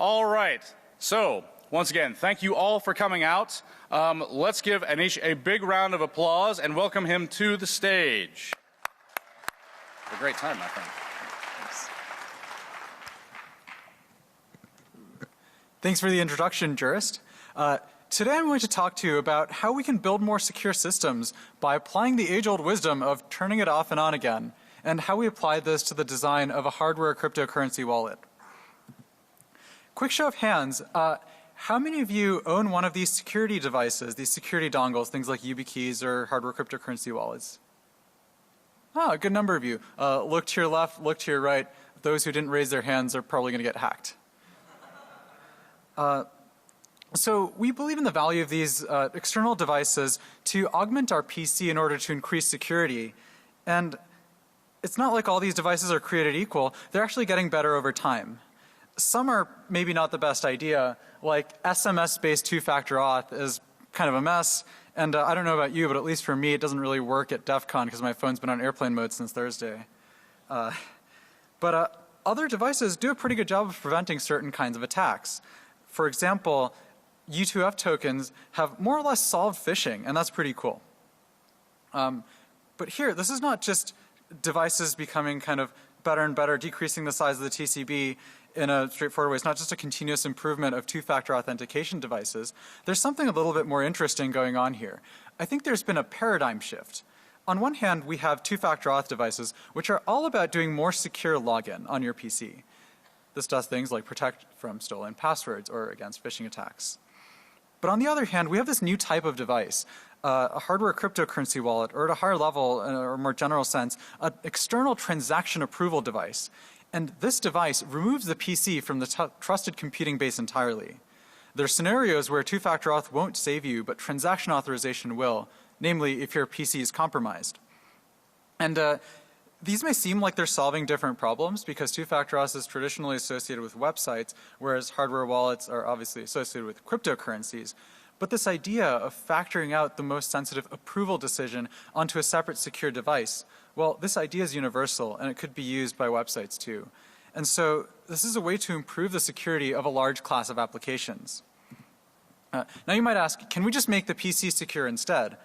All right. So, once again, thank you all for coming out. Let's give Anish a big round of applause and welcome him to the stage. A great time, my friend. Thanks for the introduction, Jurist. Today I'm going to talk to you about how we can build more secure systems by applying the age-old wisdom of turning it off and on again, and how we apply this to the design of a hardware cryptocurrency wallet. Quick show of hands, how many of you own one of these security devices, these security dongles, things like YubiKeys or hardware cryptocurrency wallets? A good number of you. Look to your left, look to your right. Those who didn't raise their hands are probably going to get hacked. So we believe in the value of these external devices to augment our PC in order to increase security. And it's not like all these devices are created equal. They're actually getting better over time. Some are maybe not the best idea, like SMS-based two-factor auth is kind of a mess. And I don't know about you, but at least for me, it doesn't really work at DEF CON because my phone's been on airplane mode since Thursday. But other devices do a pretty good job of preventing certain kinds of attacks. For example, U2F tokens have more or less solved phishing, and that's pretty cool. But here, this is not just devices becoming kind of better and better, decreasing the size of the TCB in a straightforward way. It's not just a continuous improvement of two-factor authentication devices. There's something a little bit more interesting going on here. I think there's been a paradigm shift. On one hand, we have two-factor auth devices, which are all about doing more secure login on your PC. This does things like protect from stolen passwords or against phishing attacks. But on the other hand, we have this new type of device, a hardware cryptocurrency wallet, or at a higher level, or more general sense, an external transaction approval device. And this device removes the PC from the trusted computing base entirely. There are scenarios where two-factor auth won't save you, but transaction authorization will, namely if your PC is compromised. And these may seem like they're solving different problems because two-factor auth is traditionally associated with websites, whereas hardware wallets are obviously associated with cryptocurrencies. But this idea of factoring out the most sensitive approval decision onto a separate secure device, well, this idea is universal and it could be used by websites too. And so this is a way to improve the security of a large class of applications. Now you might ask, can we just make the PC secure instead?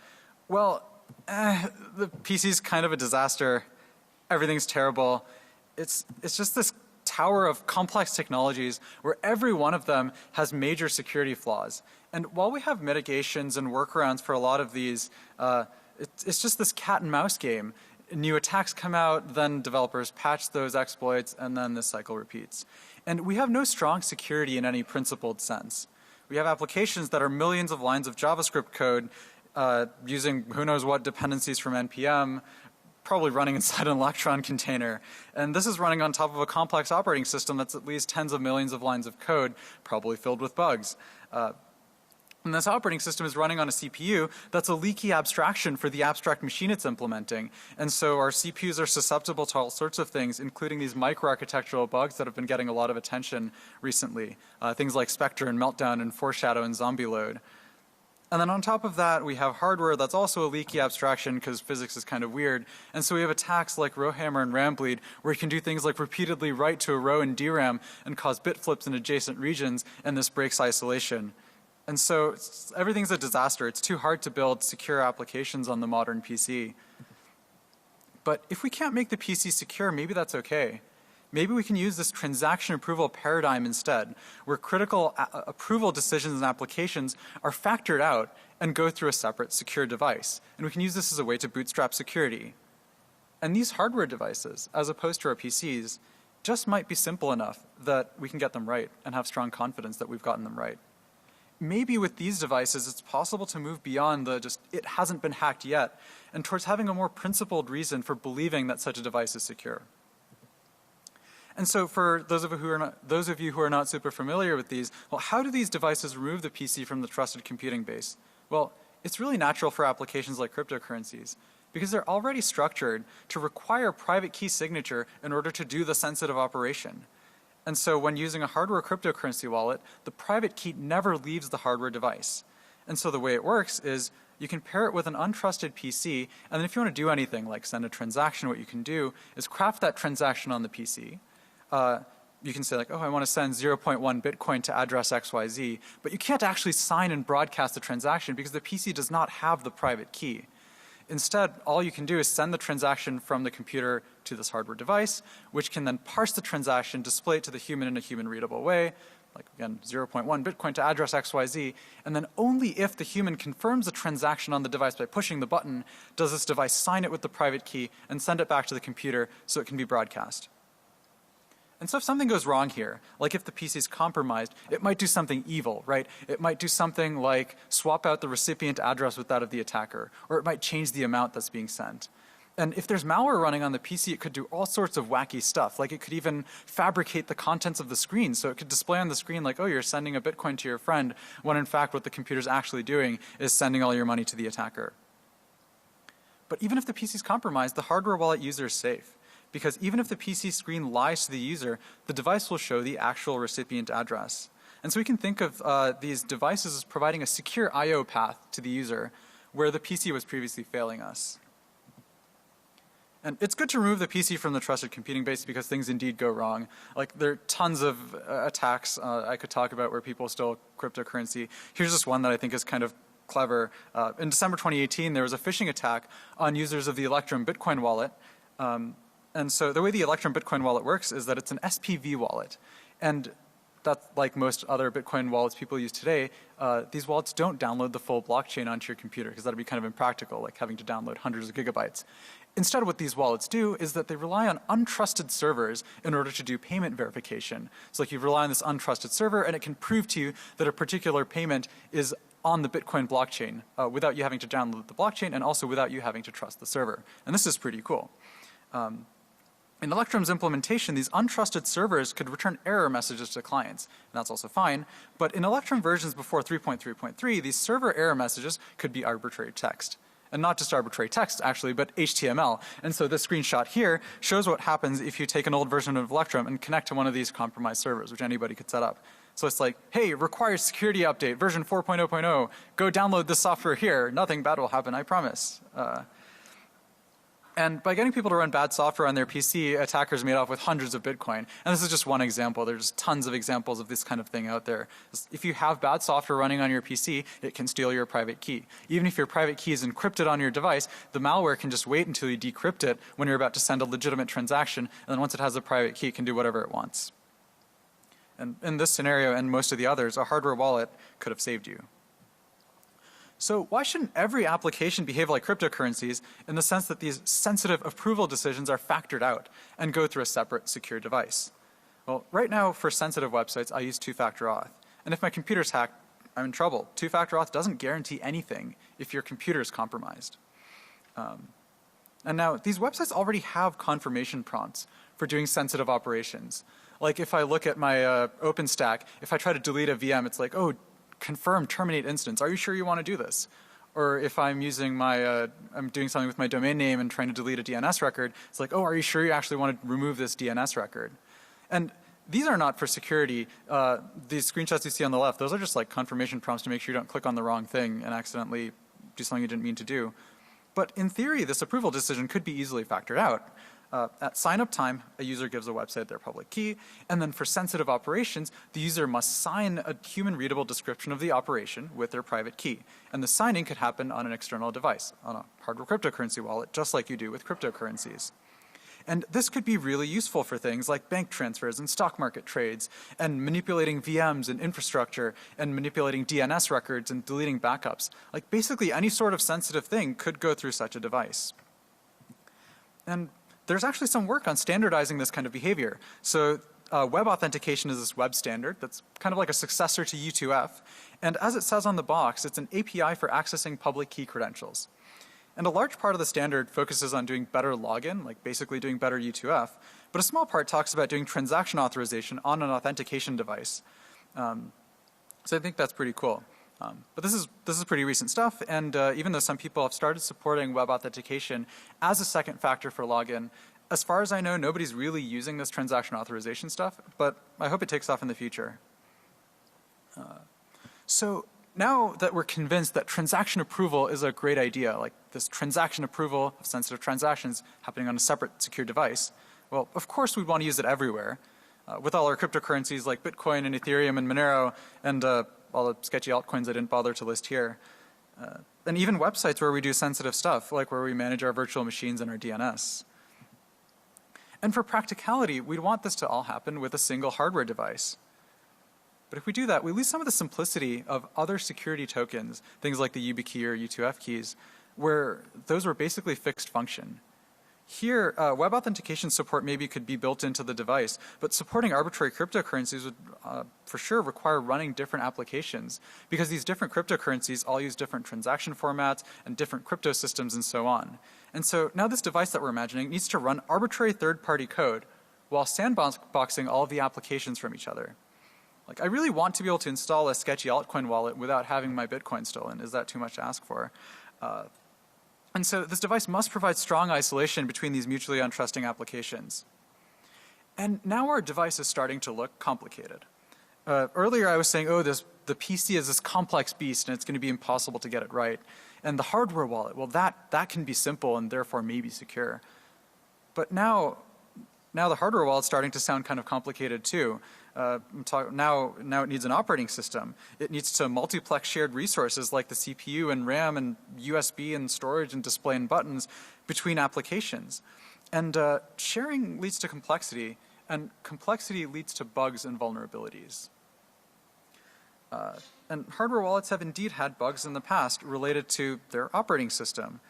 Well, the PC is kind of a disaster. Everything's terrible. It's just this tower of complex technologies where every one of them has major security flaws. And while we have mitigations and workarounds for a lot of these, it's just this cat and mouse game. New attacks come out, then developers patch those exploits, and then this cycle repeats. And we have no strong security in any principled sense. We have applications that are millions of lines of JavaScript code using who knows what dependencies from NPM, probably running inside an Electron container. And this is running on top of a complex operating system that's at least tens of millions of lines of code, probably filled with bugs. And this operating system is running on a CPU that's a leaky abstraction for the abstract machine it's implementing. And so our CPUs are susceptible to all sorts of things, including these microarchitectural bugs that have been getting a lot of attention recently. Things like Spectre and Meltdown and Foreshadow and Zombie Load. And then on top of that, we have hardware that's also a leaky abstraction because physics is kind of weird. And so we have attacks like rowhammer and rambleed where you can do things like repeatedly write to a row in DRAM and cause bit flips in adjacent regions, and this breaks isolation. And so everything's a disaster. It's too hard to build secure applications on the modern PC. But if we can't make the PC secure, maybe that's okay. Maybe we can use this transaction approval paradigm instead, where critical approval decisions and applications are factored out and go through a separate secure device. And we can use this as a way to bootstrap security. And these hardware devices, as opposed to our PCs, just might be simple enough that we can get them right and have strong confidence that we've gotten them right. Maybe with these devices, it's possible to move beyond the just, it hasn't been hacked yet, and towards having a more principled reason for believing that such a device is secure. And so for those of you who are not super familiar with these, well, how do these devices remove the PC from the trusted computing base? Well, it's really natural for applications like cryptocurrencies because they're already structured to require private key signature in order to do the sensitive operation. And so when using a hardware cryptocurrency wallet, the private key never leaves the hardware device. And so the way it works is you can pair it with an untrusted PC, and then if you want to do anything like send a transaction, what you can do is craft that transaction on the PC. you can say like, oh, I want to send 0.1 Bitcoin to address XYZ, but you can't actually sign and broadcast the transaction because the PC does not have the private key. Instead, all you can do is send the transaction from the computer to this hardware device, which can then parse the transaction, display it to the human in a human-readable way, like again, 0.1 Bitcoin to address XYZ, and then only if the human confirms the transaction on the device by pushing the button does this device sign it with the private key and send it back to the computer so it can be broadcast. And so if something goes wrong here, like if the PC is compromised, it might do something evil, right? It might do something like swap out the recipient address with that of the attacker, or it might change the amount that's being sent. And if there's malware running on the PC, it could do all sorts of wacky stuff. Like it could even fabricate the contents of the screen. So it could display on the screen like, oh, you're sending a Bitcoin to your friend, when in fact what the computer's actually doing is sending all your money to the attacker. But even if the PC is compromised, the hardware wallet user is safe. Because even if the PC screen lies to the user, the device will show the actual recipient address. And so we can think of these devices as providing a secure I/O path to the user where the PC was previously failing us. And it's good to remove the PC from the trusted computing base because things indeed go wrong. Like there are tons of attacks I could talk about where people steal cryptocurrency. Here's just one that I think is kind of clever. In December 2018, there was a phishing attack on users of the Electrum Bitcoin wallet. And so the way the Electrum Bitcoin wallet works is that it's an SPV wallet. And that's like most other Bitcoin wallets people use today, these wallets don't download the full blockchain onto your computer because that would be kind of impractical, like having to download hundreds of gigabytes. Instead, what these wallets do is that they rely on untrusted servers in order to do payment verification. So like you rely on this untrusted server and it can prove to you that a particular payment is on the Bitcoin blockchain without you having to download the blockchain and also without you having to trust the server. And this is pretty cool. In Electrum's implementation, these untrusted servers could return error messages to clients, and that's also fine. But in Electrum versions before 3.3.3, these server error messages could be arbitrary text. And not just arbitrary text, actually, but HTML. And so this screenshot here shows what happens if you take an old version of Electrum and connect to one of these compromised servers, which anybody could set up. So it's like, hey, requires security update, version 4.0.0. Go download this software here. Nothing bad will happen, I promise. And by getting people to run bad software on their PC, attackers made off with hundreds of Bitcoin. And this is just one example. There's tons of examples of this kind of thing out there. If you have bad software running on your PC, it can steal your private key. Even if your private key is encrypted on your device, the malware can just wait until you decrypt it when you're about to send a legitimate transaction. And then once it has a private key, it can do whatever it wants. And in this scenario and most of the others, a hardware wallet could have saved you. So why shouldn't every application behave like cryptocurrencies in the sense that these sensitive approval decisions are factored out and go through a separate secure device? Well, right now for sensitive websites, I use two-factor auth. And if my computer's hacked, I'm in trouble. Two-factor auth doesn't guarantee anything if your computer is compromised. And now these websites already have confirmation prompts for doing sensitive operations. Like if I look at my OpenStack, if I try to delete a VM, it's like, oh, confirm terminate instance. Are you sure you want to do this? Or if I'm using my, I'm doing something with my domain name and trying to delete a DNS record, it's like, oh, are you sure you actually want to remove this DNS record? And these are not for security. These screenshots you see on the left, those are just like confirmation prompts to make sure you don't click on the wrong thing and accidentally do something you didn't mean to do. But in theory, this approval decision could be easily factored out. At sign-up time, a user gives a website their public key, and then for sensitive operations, the user must sign a human-readable description of the operation with their private key. And the signing could happen on an external device, on a hardware cryptocurrency wallet, just like you do with cryptocurrencies. And this could be really useful for things like bank transfers and stock market trades, and manipulating VMs and infrastructure, and manipulating DNS records and deleting backups. Like basically any sort of sensitive thing could go through such a device. And there's actually some work on standardizing this kind of behavior. So web authentication is this web standard that's kind of like a successor to U2F. And as it says on the box, it's an API for accessing public key credentials. And a large part of the standard focuses on doing better login, like basically doing better U2F. But a small part talks about doing transaction authorization on an authentication device. So I think that's pretty cool. But this is pretty recent stuff, and even though some people have started supporting web authentication as a second factor for login, as far as I know, nobody's really using this transaction authorization stuff, but I hope it takes off in the future. So now that we're convinced that transaction approval is a great idea, like this transaction approval of sensitive transactions happening on a separate secure device, well, of course we'd want to use it everywhere. with all our cryptocurrencies like Bitcoin and Ethereum and Monero and all the sketchy altcoins I didn't bother to list here. And even websites where we do sensitive stuff, like where we manage our virtual machines and our DNS. And for practicality, we'd want this to all happen with a single hardware device. But if we do that, we lose some of the simplicity of other security tokens, things like the YubiKey or U2F keys, where those were basically fixed function. Here, web authentication support maybe could be built into the device, but supporting arbitrary cryptocurrencies would for sure require running different applications, because these different cryptocurrencies all use different transaction formats and different crypto systems and so on. And so now this device that we're imagining needs to run arbitrary third-party code while sandboxing all of the applications from each other. Like, I really want to be able to install a sketchy altcoin wallet without having my Bitcoin stolen. Is that too much to ask for? And so this device must provide strong isolation between these mutually untrusting applications. And now our device is starting to look complicated. Earlier I was saying, oh, the PC is this complex beast and it's going to be impossible to get it right. And the hardware wallet, well, that can be simple and therefore maybe secure. But now the hardware wallet's starting to sound kind of complicated too. Now it needs an operating system. It needs to multiplex shared resources like the CPU and RAM and USB and storage and display and buttons between applications. And sharing leads to complexity, and complexity leads to bugs and vulnerabilities. And hardware wallets have indeed had bugs in the past related to their operating system.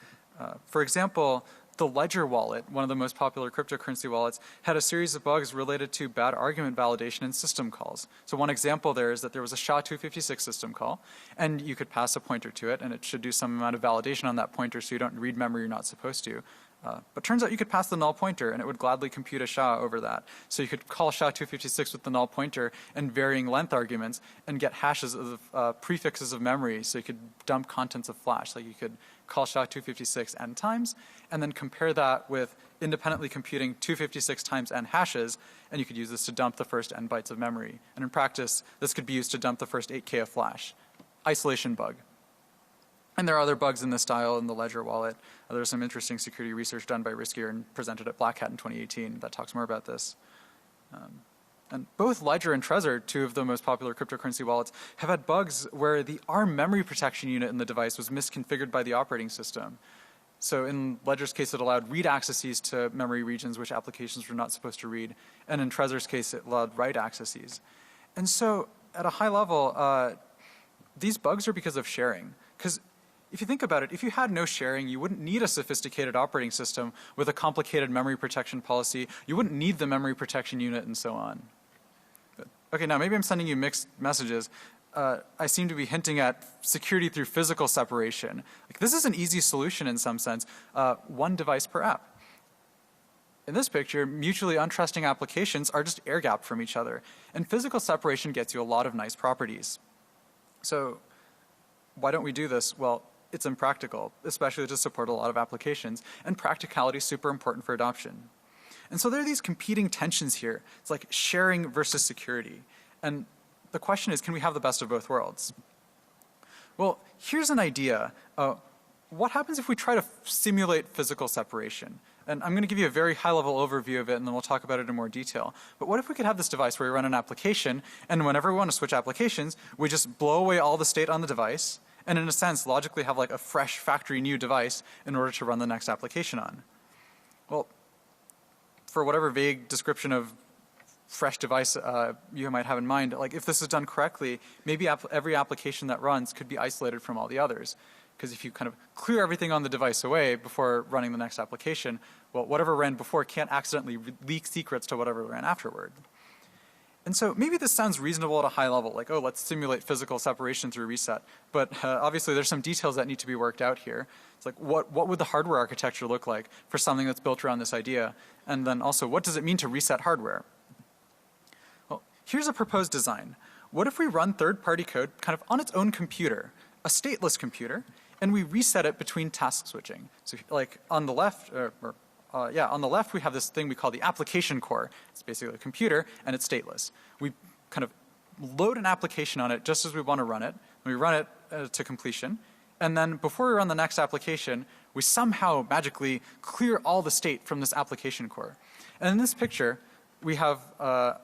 For example, the Ledger wallet, one of the most popular cryptocurrency wallets, had a series of bugs related to bad argument validation in system calls. So one example there is that there was a SHA-256 system call, and you could pass a pointer to it, and it should do some amount of validation on that pointer so you don't read memory you're not supposed to. But turns out you could pass the null pointer, and it would gladly compute a SHA over that. So you could call SHA-256 with the null pointer and varying length arguments and get hashes of prefixes of memory, so you could dump contents of flash. Like you could call SHA-256 n times, and then compare that with independently computing 256 times n hashes, and you could use this to dump the first n bytes of memory. And in practice, this could be used to dump the first 8K of flash. Isolation bug. And there are other bugs in this style in the Ledger wallet. There's some interesting security research done by Riskier and presented at Black Hat in 2018 that talks more about this. And both Ledger and Trezor, two of the most popular cryptocurrency wallets, have had bugs where the ARM memory protection unit in the device was misconfigured by the operating system. So in Ledger's case, it allowed read accesses to memory regions which applications were not supposed to read. And in Trezor's case, it allowed write accesses. And so at a high level, these bugs are because of sharing. Because if you think about it, if you had no sharing, you wouldn't need a sophisticated operating system with a complicated memory protection policy. You wouldn't need the memory protection unit and so on. But, okay, now maybe I'm sending you mixed messages. I seem to be hinting at security through physical separation. Like, this is an easy solution in some sense. One device per app. In this picture, mutually untrusting applications are just air-gapped from each other. And physical separation gets you a lot of nice properties. So why don't we do this? Well, it's impractical, especially to support a lot of applications, and practicality is super important for adoption. And so there are these competing tensions here. It's like sharing versus security. And the question is, can we have the best of both worlds? Well, here's an idea. What happens if we try to simulate physical separation? And I'm going to give you a very high-level overview of it, and then we'll talk about it in more detail. But what if we could have this device where we run an application, and whenever we want to switch applications, we just blow away all the state on the device, and in a sense, logically have like a fresh factory new device in order to run the next application on? Well, for whatever vague description of fresh device you might have in mind, like if this is done correctly, maybe every application that runs could be isolated from all the others. Because if you kind of clear everything on the device away before running the next application, well, whatever ran before can't accidentally leak secrets to whatever ran afterward. And so maybe this sounds reasonable at a high level, like, oh, let's simulate physical separation through reset. But obviously there's some details that need to be worked out here. It's like, what would the hardware architecture look like for something that's built around this idea? And then also, what does it mean to reset hardware? Well, here's a proposed design. What if we run third-party code kind of on its own computer, a stateless computer, and we reset it between task switching? So like on the left, on the left we have this thing we call the application core. It's basically a computer and it's stateless. We kind of load an application on it just as we want to run it. And we run it to completion. And then before we run the next application, we somehow magically clear all the state from this application core. And in this picture, we have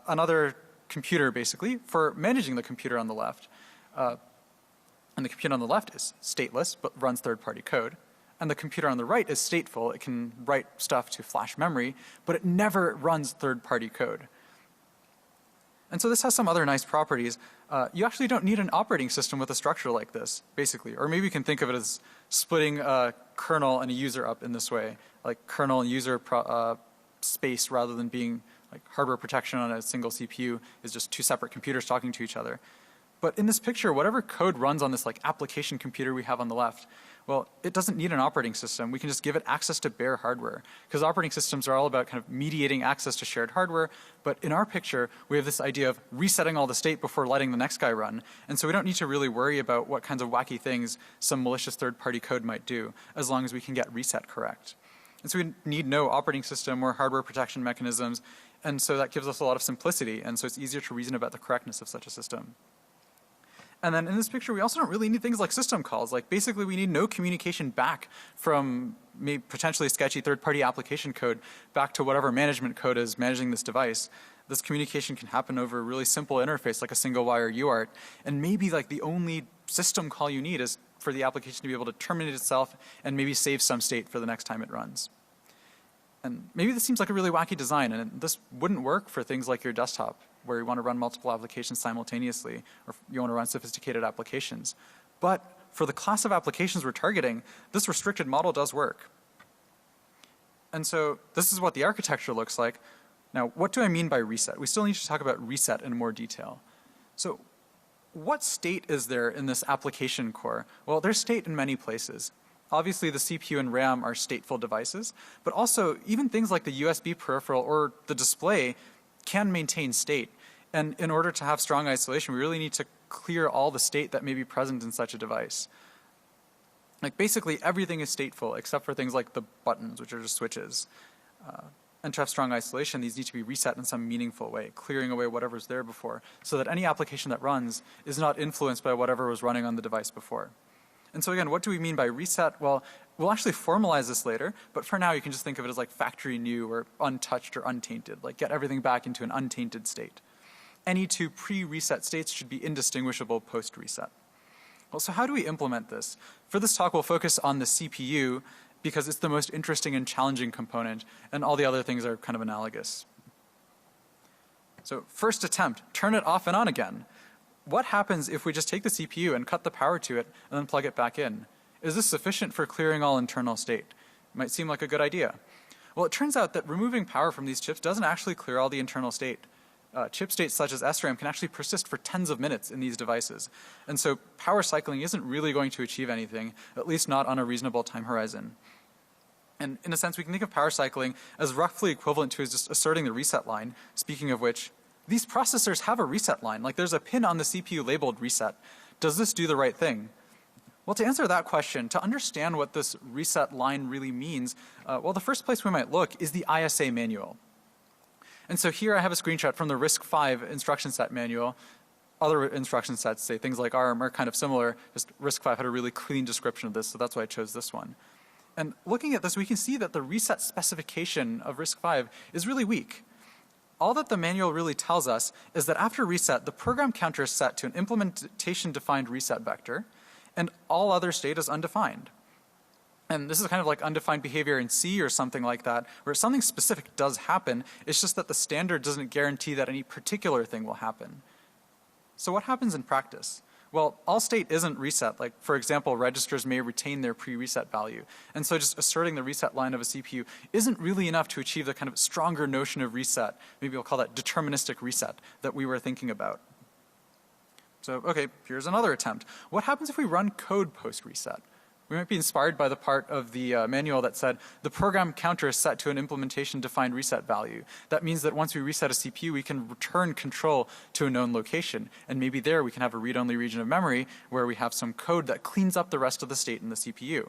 another computer, basically, for managing the computer on the left. And the computer on the left is stateless, but runs third-party code. And the computer on the right is stateful. It can write stuff to flash memory, but it never runs third-party code. And so this has some other nice properties. You actually don't need an operating system with a structure like this, basically. Or maybe you can think of it as splitting a kernel and a user up in this way, like kernel and user space rather than being like hardware protection on a single CPU is just two separate computers talking to each other. But in this picture, whatever code runs on this like application computer we have on the left, well, it doesn't need an operating system. We can just give it access to bare hardware. Because operating systems are all about kind of mediating access to shared hardware. But in our picture, we have this idea of resetting all the state before letting the next guy run. And so we don't need to really worry about what kinds of wacky things some malicious third-party code might do, as long as we can get reset correct. And so we need no operating system or hardware protection mechanisms. And so that gives us a lot of simplicity. And so it's easier to reason about the correctness of such a system. And then in this picture, we also don't really need things like system calls. Like basically, we need no communication back from maybe potentially sketchy third-party application code back to whatever management code is managing this device. This communication can happen over a really simple interface like a single wire UART. And maybe like the only system call you need is for the application to be able to terminate itself and maybe save some state for the next time it runs. And maybe this seems like a really wacky design, and this wouldn't work for things like your desktop, where you want to run multiple applications simultaneously, or you want to run sophisticated applications. But for the class of applications we're targeting, this restricted model does work. And so this is what the architecture looks like. Now, what do I mean by reset? We still need to talk about reset in more detail. So what state is there in this application core? Well, there's state in many places. Obviously, the CPU and RAM are stateful devices, but also even things like the USB peripheral or the display can maintain state. And in order to have strong isolation, we really need to clear all the state that may be present in such a device. Like basically everything is stateful except for things like the buttons, which are just switches. And to have strong isolation, these need to be reset in some meaningful way, clearing away whatever's there before, so that any application that runs is not influenced by whatever was running on the device before. And so again, what do we mean by reset? Well, we'll actually formalize this later, but for now you can just think of it as like factory new or untouched or untainted, like get everything back into an untainted state. Any two pre-reset states should be indistinguishable post-reset. Well, so how do we implement this? For this talk, we'll focus on the CPU because it's the most interesting and challenging component, and all the other things are kind of analogous. So first attempt, turn it off and on again. What happens if we just take the CPU and cut the power to it and then plug it back in? Is this sufficient for clearing all internal state? It might seem like a good idea. Well, it turns out that removing power from these chips doesn't actually clear all the internal state. Chip states such as SRAM can actually persist for tens of minutes in these devices. And so power cycling isn't really going to achieve anything, at least not on a reasonable time horizon. And in a sense, we can think of power cycling as roughly equivalent to just asserting the reset line, speaking of which, these processors have a reset line. Like there's a pin on the CPU labeled reset. Does this do the right thing? Well, to answer that question, to understand what this reset line really means, well, the first place we might look is the ISA manual. And so here I have a screenshot from the RISC-V instruction set manual. Other instruction sets, say things like ARM, are kind of similar. Just RISC-V had a really clean description of this, so that's why I chose this one. And looking at this, we can see that the reset specification of RISC-V is really weak. All that the manual really tells us is that after reset, the program counter is set to an implementation-defined reset vector, and all other state is undefined. And this is kind of like undefined behavior in C or something like that, where something specific does happen. It's just that the standard doesn't guarantee that any particular thing will happen. So what happens in practice? Well, all state isn't reset. Like, for example, registers may retain their pre-reset value. And so just asserting the reset line of a CPU isn't really enough to achieve the kind of stronger notion of reset. Maybe we'll call that deterministic reset that we were thinking about. So, okay, here's another attempt. What happens if we run code post-reset? We might be inspired by the part of the manual that said the program counter is set to an implementation-defined reset value. That means that once we reset a CPU, we can return control to a known location. And maybe there we can have a read-only region of memory where we have some code that cleans up the rest of the state in the CPU.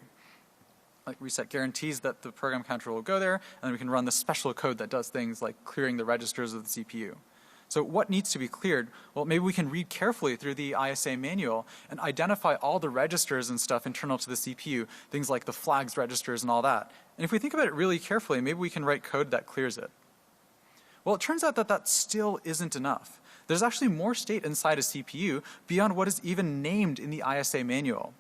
Like reset guarantees that the program counter will go there, and then we can run the special code that does things like clearing the registers of the CPU. So what needs to be cleared? Well, maybe we can read carefully through the ISA manual and identify all the registers and stuff internal to the CPU, things like the flags registers and all that. And if we think about it really carefully, maybe we can write code that clears it. Well, it turns out that that still isn't enough. There's actually more state inside a CPU beyond what is even named in the ISA manual.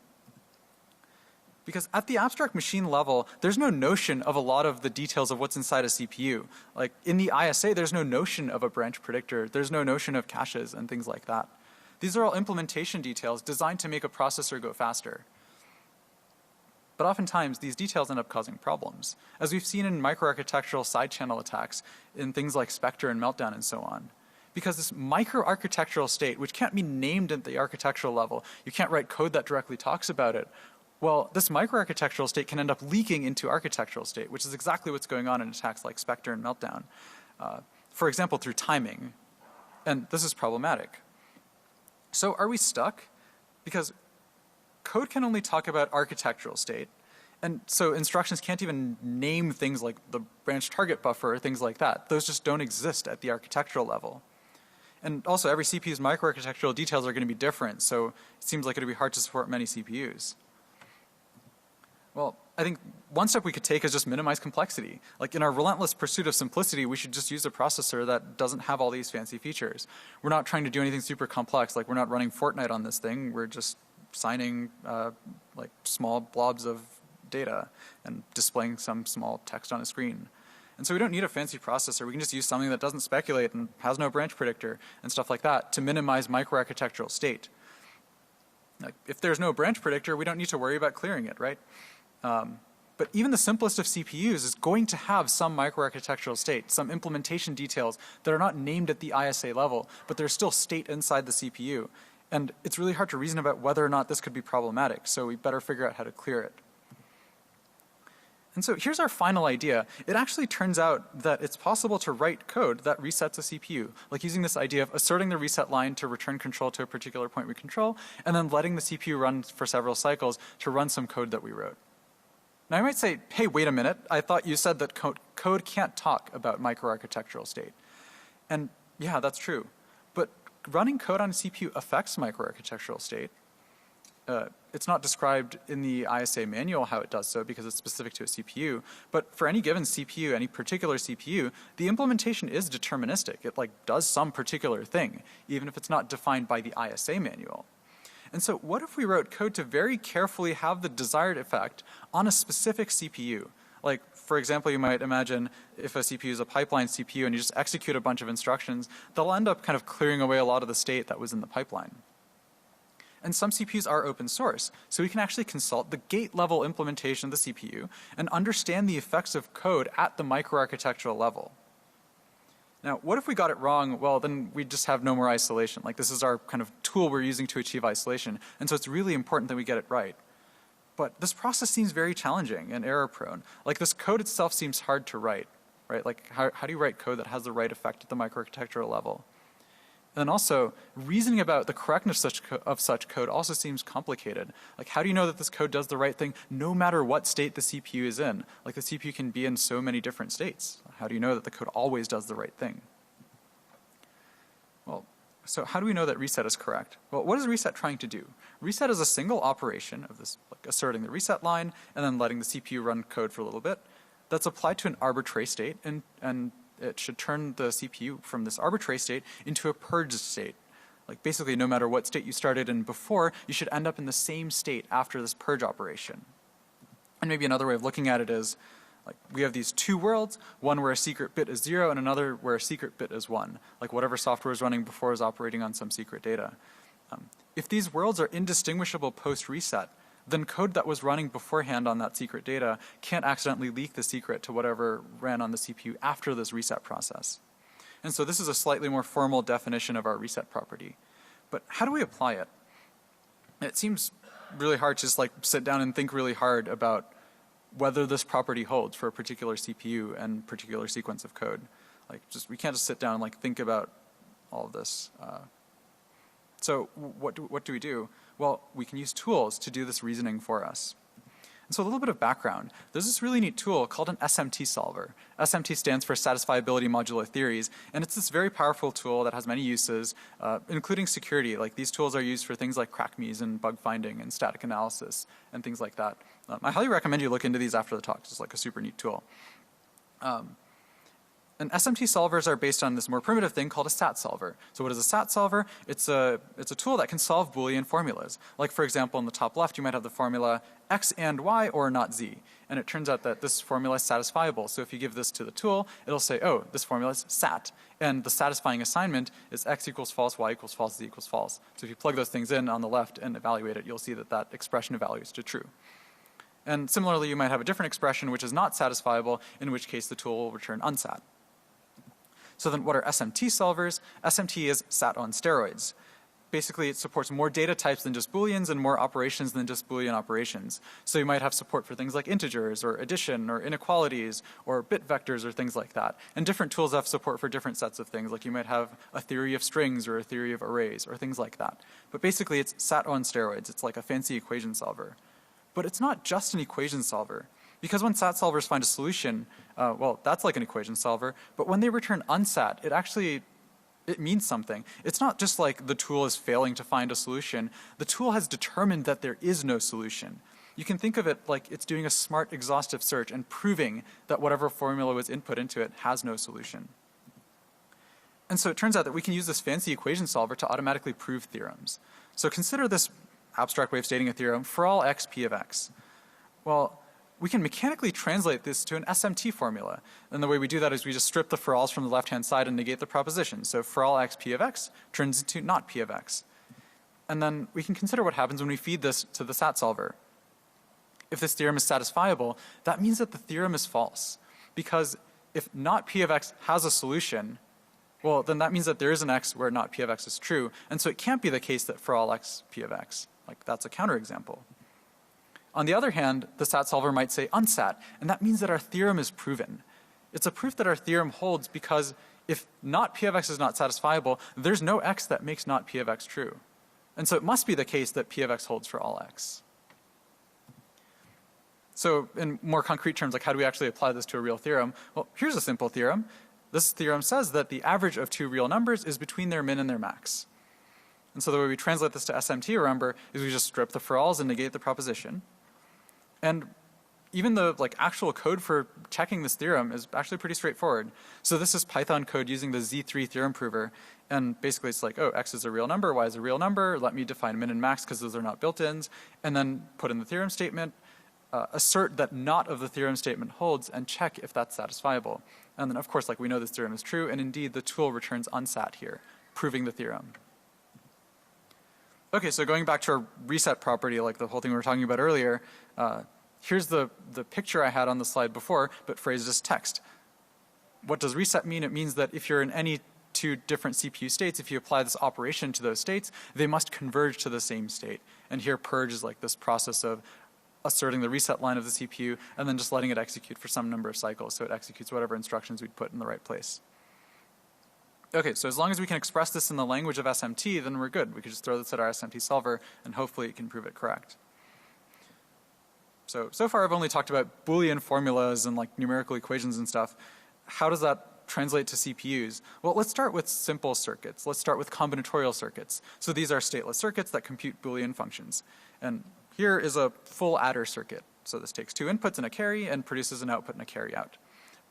Because at the abstract machine level, there's no notion of a lot of the details of what's inside a CPU. Like in the ISA, there's no notion of a branch predictor. There's no notion of caches and things like that. These are all implementation details designed to make a processor go faster. But oftentimes, these details end up causing problems, as we've seen in microarchitectural side channel attacks in things like Spectre and Meltdown and so on. Because this microarchitectural state, which can't be named at the architectural level, you can't write code that directly talks about it, well, this microarchitectural state can end up leaking into architectural state, which is exactly what's going on in attacks like Spectre and Meltdown. For example, through timing. And this is problematic. So are we stuck? Because code can only talk about architectural state. And so instructions can't even name things like the branch target buffer or things like that. Those just don't exist at the architectural level. And also, every CPU's microarchitectural details are going to be different, so it seems like it would be hard to support many CPUs. Well, I think one step we could take is just minimize complexity. Like in our relentless pursuit of simplicity, we should just use a processor that doesn't have all these fancy features. We're not trying to do anything super complex, like we're not running Fortnite on this thing. We're just signing like small blobs of data and displaying some small text on a screen. And so we don't need a fancy processor. We can just use something that doesn't speculate and has no branch predictor and stuff like that to minimize microarchitectural state. Like if there's no branch predictor, we don't need to worry about clearing it, right? But even the simplest of CPUs is going to have some microarchitectural state, some implementation details that are not named at the ISA level, but there's still state inside the CPU. And it's really hard to reason about whether or not this could be problematic, so we better figure out how to clear it. And so here's our final idea. It actually turns out that it's possible to write code that resets a CPU, like using this idea of asserting the reset line to return control to a particular point we control, and then letting the CPU run for several cycles to run some code that we wrote. Now I might say, hey, wait a minute. I thought you said that code can't talk about microarchitectural state. And yeah, that's true. But running code on a CPU affects microarchitectural state. It's not described in the ISA manual how it does so because it's specific to a CPU. But for any given CPU, any particular CPU, the implementation is deterministic. It like does some particular thing, even if it's not defined by the ISA manual. And so what if we wrote code to very carefully have the desired effect on a specific CPU? Like, for example, you might imagine if a CPU is a pipeline CPU and you just execute a bunch of instructions, they'll end up kind of clearing away a lot of the state that was in the pipeline. And some CPUs are open source, so we can actually consult the gate level implementation of the CPU and understand the effects of code at the microarchitectural level. Now, what if we got it wrong? Well, then we just have no more isolation. Like this is our kind of tool we're using to achieve isolation. And so it's really important that we get it right. But this process seems very challenging and error prone. Like this code itself seems hard to write, right? Like how do you write code that has the right effect at the microarchitectural level? And also, reasoning about the correctness of such code also seems complicated. Like how do you know that this code does the right thing no matter what state the CPU is in? Like the CPU can be in so many different states. How do you know that the code always does the right thing? Well, so how do we know that reset is correct? Well, what is reset trying to do? Reset is a single operation of this, like asserting the reset line and then letting the CPU run code for a little bit that's applied to an arbitrary state and it should turn the CPU from this arbitrary state into a purged state. Like basically no matter what state you started in before, you should end up in the same state after this purge operation. And maybe another way of looking at it is, like we have these two worlds, one where a secret bit is 0 and another where a secret bit is 1. Like whatever software is running before is operating on some secret data. If these worlds are indistinguishable post-reset, then code that was running beforehand on that secret data can't accidentally leak the secret to whatever ran on the CPU after this reset process. And so this is a slightly more formal definition of our reset property. But how do we apply it? It seems really hard to just like sit down and think really hard about whether this property holds for a particular CPU and particular sequence of code. Like we can't just sit down and like think about all of this. So what do we do? Well, we can use tools to do this reasoning for us. And so a little bit of background. There's this really neat tool called an SMT solver. SMT stands for Satisfiability Modular Theories, and it's this very powerful tool that has many uses, including security. Like these tools are used for things like crackmes and bug finding and static analysis and things like that. I highly recommend you look into these after the talk. It's like a super neat tool. And And SMT solvers are based on this more primitive thing called a SAT solver. So what is a SAT solver? It's a tool that can solve Boolean formulas. Like for example, in the top left, you might have the formula x and y or not z. And it turns out that this formula is satisfiable. So if you give this to the tool, it'll say, oh, this formula is SAT. And the satisfying assignment is x equals false, y equals false, z equals false. So if you plug those things in on the left and evaluate it, you'll see that that expression evaluates to true. And similarly, you might have a different expression which is not satisfiable, in which case the tool will return unsat. So then what are SMT solvers? SMT is SAT on steroids. Basically, it supports more data types than just Booleans and more operations than just Boolean operations. So you might have support for things like integers or addition or inequalities or bit vectors or things like that. And different tools have support for different sets of things, like you might have a theory of strings or a theory of arrays or things like that. But basically, it's SAT on steroids. It's like a fancy equation solver. But it's not just an equation solver. Because when SAT solvers find a solution, well, that's like an equation solver. But when they return unsat, it means something. It's not just like the tool is failing to find a solution. The tool has determined that there is no solution. You can think of it like it's doing a smart, exhaustive search and proving that whatever formula was input into it has no solution. And so it turns out that we can use this fancy equation solver to automatically prove theorems. So consider this abstract way of stating a theorem, for all x, p of x. Well, we can mechanically translate this to an SMT formula. And the way we do that is we just strip the for alls from the left-hand side and negate the proposition. So for all x, p of x turns into not p of x. And then we can consider what happens when we feed this to the SAT solver. If this theorem is satisfiable, that means that the theorem is false. Because if not p of x has a solution, well, then that means that there is an x where not p of x is true. And so it can't be the case that for all x, p of x. Like, that's a counterexample. On the other hand, the SAT solver might say unsat, and that means that our theorem is proven. It's a proof that our theorem holds because if not p of x is not satisfiable, there's no x that makes not p of x true. And so it must be the case that p of x holds for all x. So in more concrete terms, like how do we actually apply this to a real theorem? Well, here's a simple theorem. This theorem says that the average of two real numbers is between their min and their max. And so the way we translate this to SMT, remember, is we just strip the for alls and negate the proposition. And even the actual code for checking this theorem is actually pretty straightforward. So this is Python code using the Z3 theorem prover. And basically it's like, oh, x is a real number, y is a real number. Let me define min and max because those are not built-ins. And then put in the theorem statement, assert that not of the theorem statement holds, and check if that's satisfiable. And then of course, we know this theorem is true. And indeed, the tool returns unsat here, proving the theorem. Okay, so going back to our reset property, like the whole thing we were talking about earlier, here's the picture I had on the slide before, but phrased as text. What does reset mean? It means that if you're in any two different CPU states, if you apply this operation to those states, they must converge to the same state. And here purge is like this process of asserting the reset line of the CPU and then just letting it execute for some number of cycles. So it executes whatever instructions we'd put in the right place. Okay, so as long as we can express this in the language of SMT, then we're good. We could just throw this at our SMT solver and hopefully it can prove it correct. So far I've only talked about Boolean formulas and numerical equations and stuff. How does that translate to CPUs? Well, let's start with simple circuits. Let's start with combinatorial circuits. So these are stateless circuits that compute Boolean functions. And here is a full adder circuit. So this takes two inputs and a carry and produces an output and a carry out.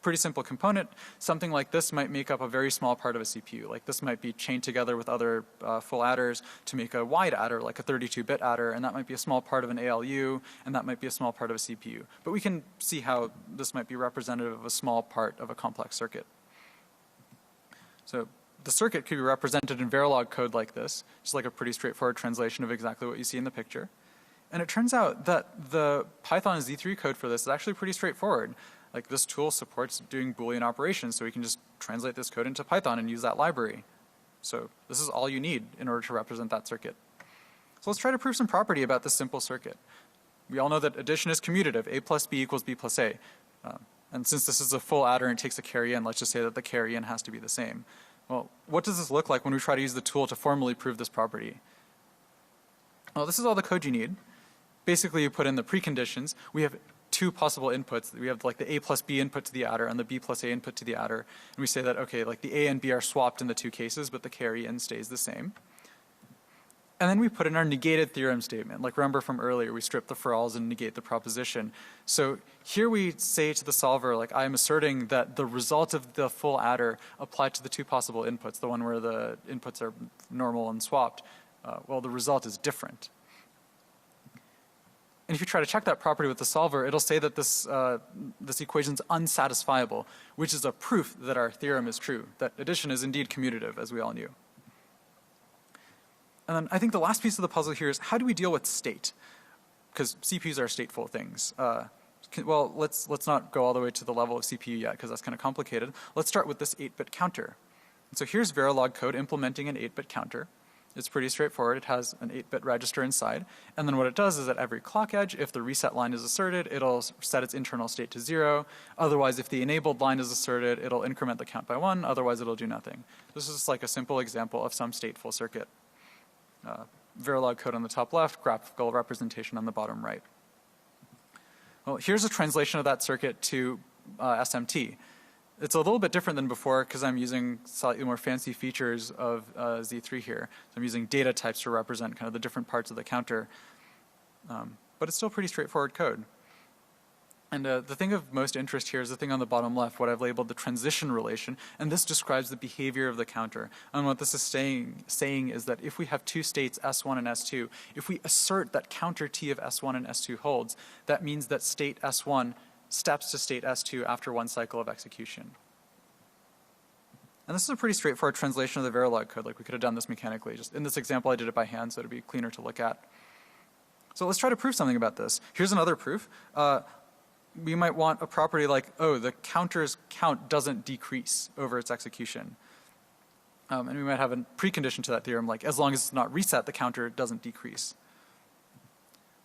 Pretty simple component. Something like this might make up a very small part of a CPU. Like this might be chained together with other full adders to make a wide adder, like a 32-bit adder, and that might be a small part of an ALU, and that might be a small part of a CPU. But we can see how this might be representative of a small part of a complex circuit. So the circuit could be represented in Verilog code like this, just like a pretty straightforward translation of exactly what you see in the picture. And it turns out that the Python Z3 code for this is actually pretty straightforward. Like this tool supports doing Boolean operations, so we can just translate this code into Python and use that library. So this is all you need in order to represent that circuit. So let's try to prove some property about this simple circuit. We all know that addition is commutative. A plus B equals B plus A. And since this is a full adder and it takes a carry in, let's just say that the carry in has to be the same. Well, what does this look like when we try to use the tool to formally prove this property? Well, this is all the code you need. Basically, you put in the preconditions. We have two possible inputs. We have the A plus B input to the adder and the B plus A input to the adder. And we say that, okay, the A and B are swapped in the two cases, but the carry in stays the same. And then we put in our negated theorem statement. Like remember from earlier, we strip the for-alls and negate the proposition. So here we say to the solver, like I'm asserting that the result of the full adder applied to the two possible inputs, the one where the inputs are normal and swapped, well, the result is different. And if you try to check that property with the solver, it'll say that this equation is unsatisfiable, which is a proof that our theorem is true, that addition is indeed commutative, as we all knew. And then I think the last piece of the puzzle here is how do we deal with state? Because CPUs are stateful things. Well, let's not go all the way to the level of CPU yet, because that's kind of complicated. Let's start with this 8-bit counter. And so here's Verilog code implementing an 8-bit counter. It's pretty straightforward. It has an 8-bit register inside. And then what it does is at every clock edge, if the reset line is asserted, it'll set its internal state to 0. Otherwise, if the enabled line is asserted, it'll increment the count by 1. Otherwise, it'll do nothing. This is like a simple example of some stateful circuit. Verilog code on the top left, graphical representation on the bottom right. Well, here's a translation of that circuit to SMT. It's a little bit different than before because I'm using slightly more fancy features of Z3 here. So I'm using data types to represent kind of the different parts of the counter. But it's still pretty straightforward code. And the thing of most interest here is the thing on the bottom left, what I've labeled the transition relation. And this describes the behavior of the counter. And what this is saying is that if we have two states, S1 and S2, if we assert that counter T of S1 and S2 holds, that means that state S1 steps to state S2 after one cycle of execution. And this is a pretty straightforward translation of the Verilog code. Like we could have done this mechanically. Just in this example, I did it by hand, so it'd be cleaner to look at. So let's try to prove something about this. Here's another proof. We might want a property like, oh, the counter's count doesn't decrease over its execution. And we might have a precondition to that theorem, like as long as it's not reset, the counter doesn't decrease.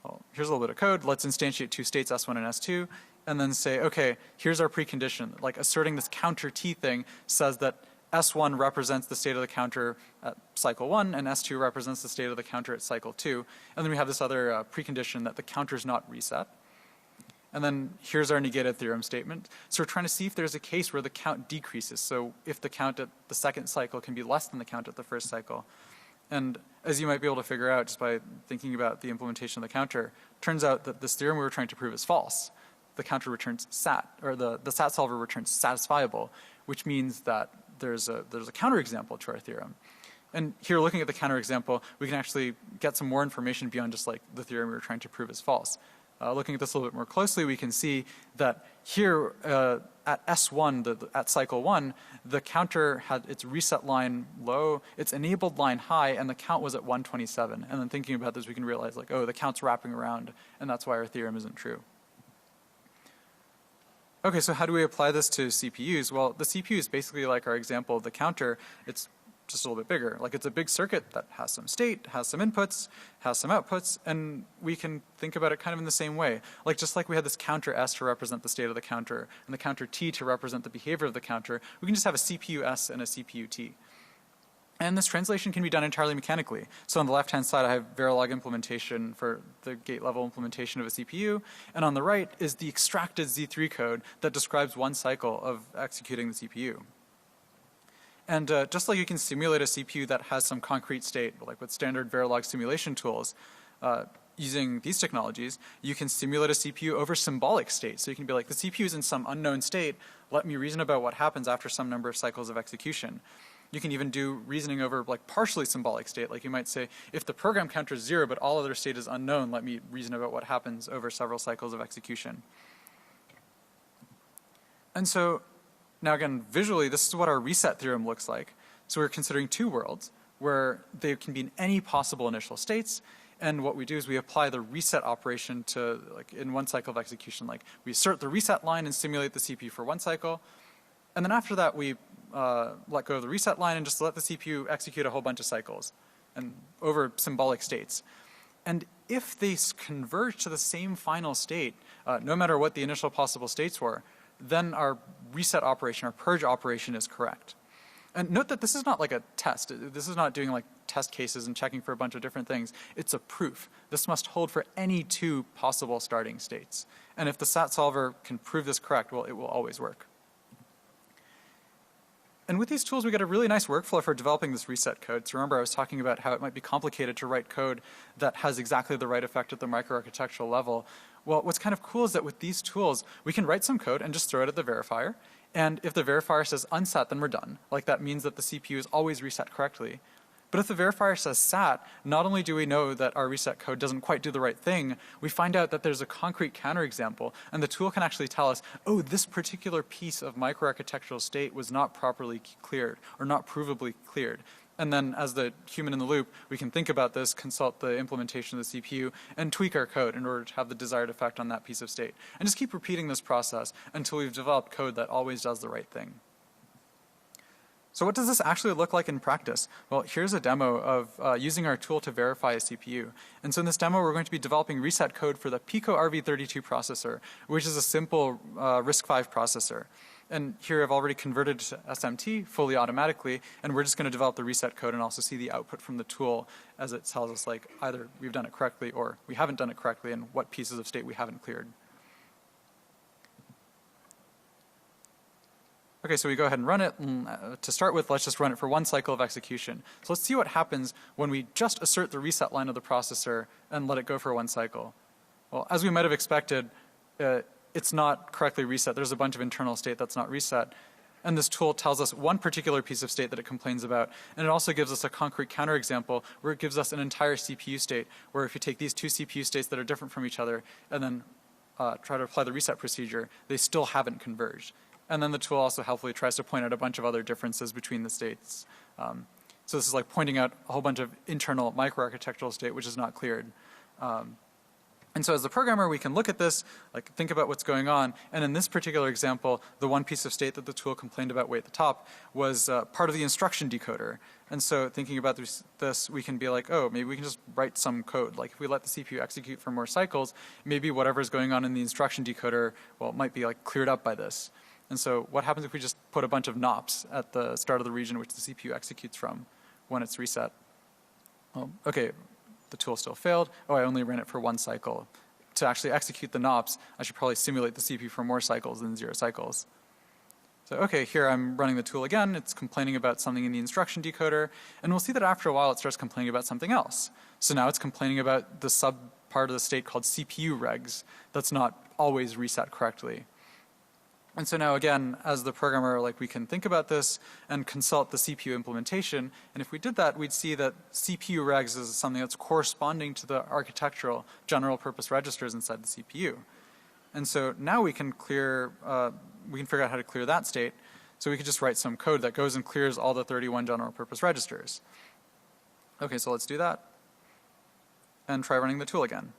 Well, here's a little bit of code. Let's instantiate two states, S1 and S2, and then say, okay, here's our precondition. Like asserting this counter T thing says that S1 represents the state of the counter at cycle 1, and S2 represents the state of the counter at cycle 2. And then we have this other precondition that the counter's not reset. And then here's our negated theorem statement. So we're trying to see if there's a case where the count decreases. So if the count at the second cycle can be less than the count at the first cycle. And as you might be able to figure out just by thinking about the implementation of the counter, turns out that this theorem we were trying to prove is false. The counter returns sat, or the sat solver returns satisfiable, which means that there's a counterexample to our theorem. And here, looking at the counterexample, we can actually get some more information beyond just like the theorem we were trying to prove is false. Looking at this a little bit more closely, we can see that here at S1, at cycle 1, the counter had its reset line low, its enabled line high, and the count was at 127. And then thinking about this, we can realize like, oh, the count's wrapping around, and that's why our theorem isn't true. Okay, so how do we apply this to CPUs? Well, the CPU is basically like our example of the counter. It's just a little bit bigger. Like it's a big circuit that has some state, has some inputs, has some outputs, and we can think about it kind of in the same way. Like just like we had this counter S to represent the state of the counter and the counter T to represent the behavior of the counter, we can just have a CPU S and a CPU T. And this translation can be done entirely mechanically. So on the left-hand side, I have Verilog implementation for the gate-level implementation of a CPU. And on the right is the extracted Z3 code that describes one cycle of executing the CPU. And just like you can simulate a CPU that has some concrete state, like with standard Verilog simulation tools, using these technologies, you can simulate a CPU over symbolic state. So you can be like, the CPU is in some unknown state. Let me reason about what happens after some number of cycles of execution. You can even do reasoning over like partially symbolic state. Like you might say, if the program counter is 0 but all other state is unknown, let me reason about what happens over several cycles of execution. And so now again, visually, this is what our reset theorem looks like. So we're considering two worlds where they can be in any possible initial states. And what we do is we apply the reset operation to, like in one cycle of execution, like we assert the reset line and simulate the CPU for one cycle. And then after that, we let go of the reset line and just let the CPU execute a whole bunch of cycles and over symbolic states. And if they converge to the same final state, no matter what the initial possible states were, then our reset operation, our purge operation is correct. And note that this is not like a test. This is not doing like test cases and checking for a bunch of different things. It's a proof. This must hold for any two possible starting states. And if the SAT solver can prove this correct, well, it will always work. And with these tools, we get a really nice workflow for developing this reset code. So remember, I was talking about how it might be complicated to write code that has exactly the right effect at the microarchitectural level. Well, what's kind of cool is that with these tools, we can write some code and just throw it at the verifier. And if the verifier says unset, then we're done. Like, that means that the CPU is always reset correctly. But if the verifier says sat, not only do we know that our reset code doesn't quite do the right thing, we find out that there's a concrete counterexample, and the tool can actually tell us, oh, this particular piece of microarchitectural state was not properly cleared, or not provably cleared. And then, as the human in the loop, we can think about this, consult the implementation of the CPU, and tweak our code in order to have the desired effect on that piece of state. And just keep repeating this process until we've developed code that always does the right thing. So what does this actually look like in practice? Well, here's a demo of using our tool to verify a CPU. And so in this demo, we're going to be developing reset code for the Pico RV32 processor, which is a simple RISC-V processor. And here I've already converted to SMT fully automatically, and we're just going to develop the reset code and also see the output from the tool as it tells us, like, either we've done it correctly or we haven't done it correctly and what pieces of state we haven't cleared. Okay, so we go ahead and run it, and to start with, let's just run it for one cycle of execution. So let's see what happens when we just assert the reset line of the processor and let it go for one cycle. Well, as we might have expected, it's not correctly reset. There's a bunch of internal state that's not reset. And this tool tells us one particular piece of state that it complains about. And it also gives us a concrete counterexample where it gives us an entire CPU state, where if you take these two CPU states that are different from each other and then try to apply the reset procedure, they still haven't converged. And then the tool also helpfully tries to point out a bunch of other differences between the states. So this is like pointing out a whole bunch of internal microarchitectural state which is not cleared. And so as a programmer, we can look at this, like think about what's going on. And in this particular example, the one piece of state that the tool complained about way at the top was part of the instruction decoder. And so thinking about this, we can be like, oh, maybe we can just write some code. Like if we let the CPU execute for more cycles, maybe whatever's going on in the instruction decoder, well, it might be like cleared up by this. And so what happens if we just put a bunch of nops at the start of the region which the CPU executes from when it's reset? Well, okay, the tool still failed. Oh, I only ran it for one cycle. To actually execute the nops, I should probably simulate the CPU for more cycles than 0 cycles. So okay, here I'm running the tool again. It's complaining about something in the instruction decoder. And we'll see that after a while it starts complaining about something else. So now it's complaining about the sub part of the state called CPU regs that's not always reset correctly. And so now again, as the programmer, like we can think about this and consult the CPU implementation. And if we did that, we'd see that CPU regs is something that's corresponding to the architectural general purpose registers inside the CPU. And so now we can clear, we can figure out how to clear that state. So we could just write some code that goes and clears all the 31 general purpose registers. Okay, so let's do that. And try running the tool again.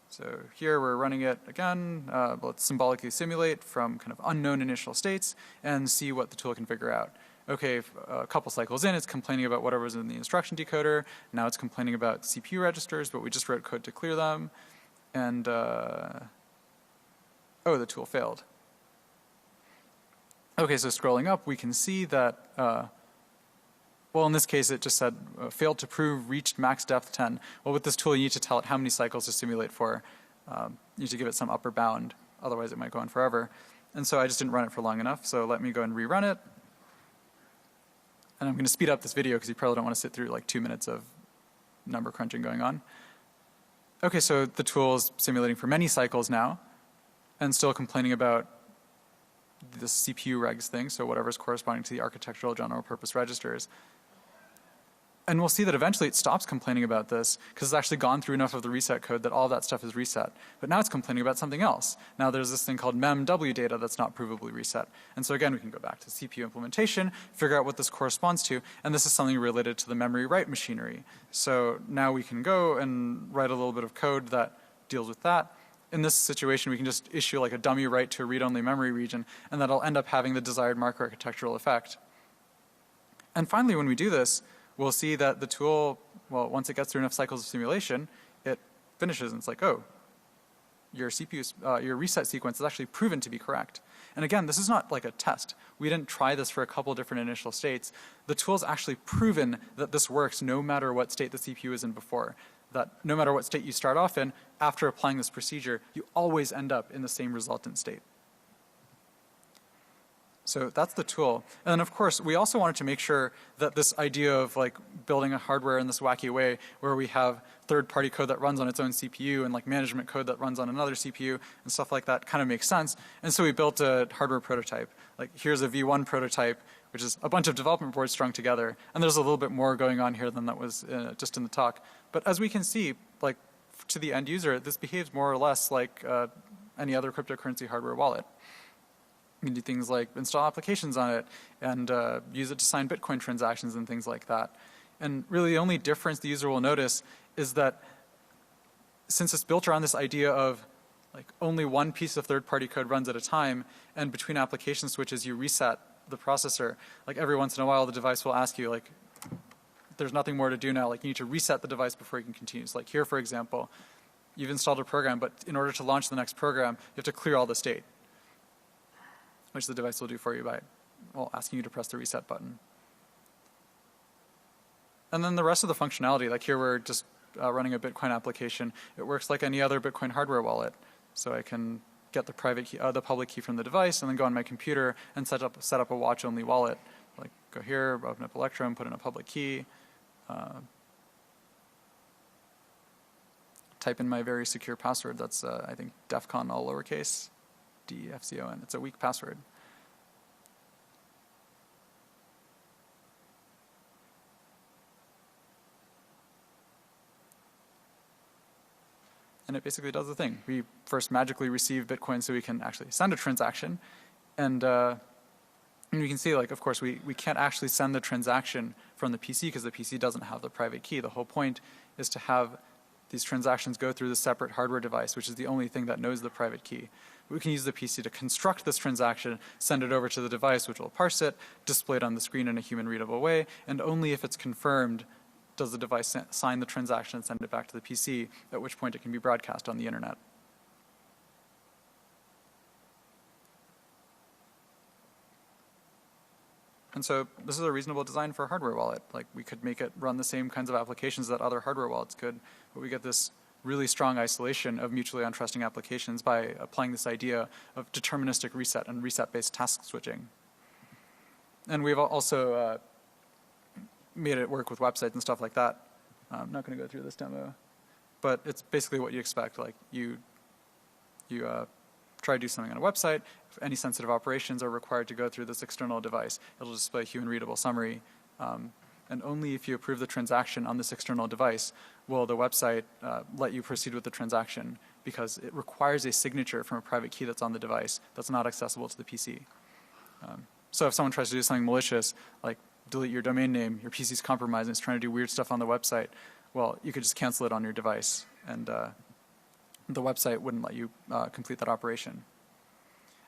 So here we're running it again. Let's symbolically simulate from kind of unknown initial states and see what the tool can figure out. Okay, a couple cycles in, it's complaining about whatever's in the instruction decoder. Now it's complaining about CPU registers, but we just wrote code to clear them. And, oh, the tool failed. Okay, so scrolling up, we can see that well, in this case, it just said, failed to prove, reached max depth 10. Well, with this tool, you need to tell it how many cycles to simulate for. You need to give it some upper bound. Otherwise, it might go on forever. And so I just didn't run it for long enough. So let me go and rerun it. And I'm going to speed up this video because you probably don't want to sit through like 2 minutes of number crunching going on. Okay, so the tool is simulating for many cycles now and still complaining about the CPU regs thing, so whatever's corresponding to the architectural general purpose registers. And we'll see that eventually it stops complaining about this because it's actually gone through enough of the reset code that all that stuff is reset. But now it's complaining about something else. Now there's this thing called memw data that's not provably reset. And so again, we can go back to CPU implementation, figure out what this corresponds to, and this is something related to the memory write machinery. So now we can go and write a little bit of code that deals with that. In this situation, we can just issue like a dummy write to a read-only memory region, and that'll end up having the desired microarchitectural effect. And finally, when we do this, we'll see that the tool, well, once it gets through enough cycles of simulation, it finishes and it's like, oh, your CPU, your reset sequence is actually proven to be correct. And again, this is not like a test. We didn't try this for a couple different initial states. The tool's actually proven that this works no matter what state the CPU is in before. That no matter what state you start off in, after applying this procedure, you always end up in the same resultant state. So that's the tool. And then of course, we also wanted to make sure that this idea of like building a hardware in this wacky way where we have third-party code that runs on its own CPU and like management code that runs on another CPU and stuff like that kind of makes sense. And so we built a hardware prototype. Like here's a V1 prototype, which is a bunch of development boards strung together. And there's a little bit more going on here than that was just in the talk. But as we can see, like to the end user, this behaves more or less like any other cryptocurrency hardware wallet. You can do things like install applications on it and use it to sign Bitcoin transactions and things like that. And really the only difference the user will notice is that since it's built around this idea of like only one piece of third-party code runs at a time, and between application switches you reset the processor, like every once in a while the device will ask you like, there's nothing more to do now, like you need to reset the device before you can continue. So like here for example, you've installed a program, but in order to launch the next program, you have to clear all the state, which the device will do for you by, well, asking you to press the reset button. And then the rest of the functionality, like here we're just running a Bitcoin application. It works like any other Bitcoin hardware wallet. So I can get the private key, the public key from the device and then go on my computer and set up a watch-only wallet. Like go here, open up Electrum, put in a public key, type in my very secure password. That's, I think, DEFCON all lowercase. DEFCON. It's a weak password. And it basically does the thing. We first magically receive Bitcoin so we can actually send a transaction. And you can see, like, of course, we can't actually send the transaction from the PC because the PC doesn't have the private key. The whole point is to have these transactions go through the separate hardware device, which is the only thing that knows the private key. We can use the PC to construct this transaction, send it over to the device, which will parse it, display it on the screen in a human-readable way, and only if it's confirmed does the device sign the transaction and send it back to the PC, at which point it can be broadcast on the internet. And so this is a reasonable design for a hardware wallet. Like we could make it run the same kinds of applications that other hardware wallets could, but we get this really strong isolation of mutually untrusting applications by applying this idea of deterministic reset and reset-based task switching. And we've also made it work with websites and stuff like that. I'm not going to go through this demo, but it's basically what you expect. Like you try to do something on a website. If any sensitive operations are required to go through this external device, it'll display a human-readable summary. And only if you approve the transaction on this external device will the website let you proceed with the transaction, because it requires a signature from a private key that's on the device that's not accessible to the PC. So if someone tries to do something malicious, like delete your domain name, your PC's compromised and it's trying to do weird stuff on the website, well, you could just cancel it on your device, and the website wouldn't let you complete that operation.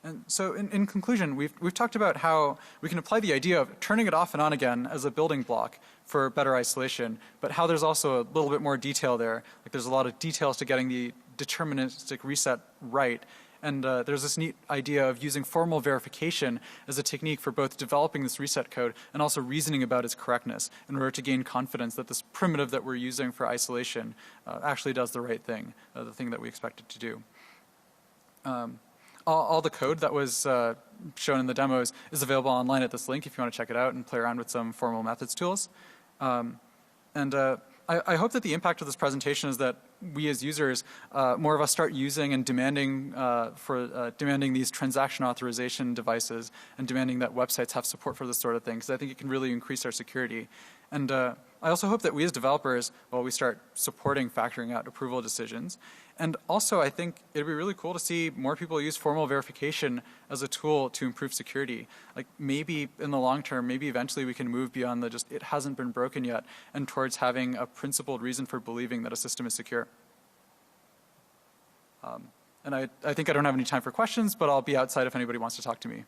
And so in conclusion, we've talked about how we can apply the idea of turning it off and on again as a building block for better isolation, but how there's also a little bit more detail there. Like there's a lot of details to getting the deterministic reset right. And there's this neat idea of using formal verification as a technique for both developing this reset code and also reasoning about its correctness in order to gain confidence that this primitive that we're using for isolation actually does the right thing, the thing that we expect it to do. All the code that was shown in the demos is available online at this link if you want to check it out and play around with some formal methods tools. I hope that the impact of this presentation is that we as users, more of us start using and demanding demanding these transaction authorization devices and demanding that websites have support for this sort of thing, because I think it can really increase our security. And I also hope that we as developers, well, we start supporting factoring out approval decisions. And also I think it'd be really cool to see more people use formal verification as a tool to improve security. Like maybe in the long term, maybe eventually we can move beyond the just it hasn't been broken yet and towards having a principled reason for believing that a system is secure. And I think I don't have any time for questions, but I'll be outside if anybody wants to talk to me.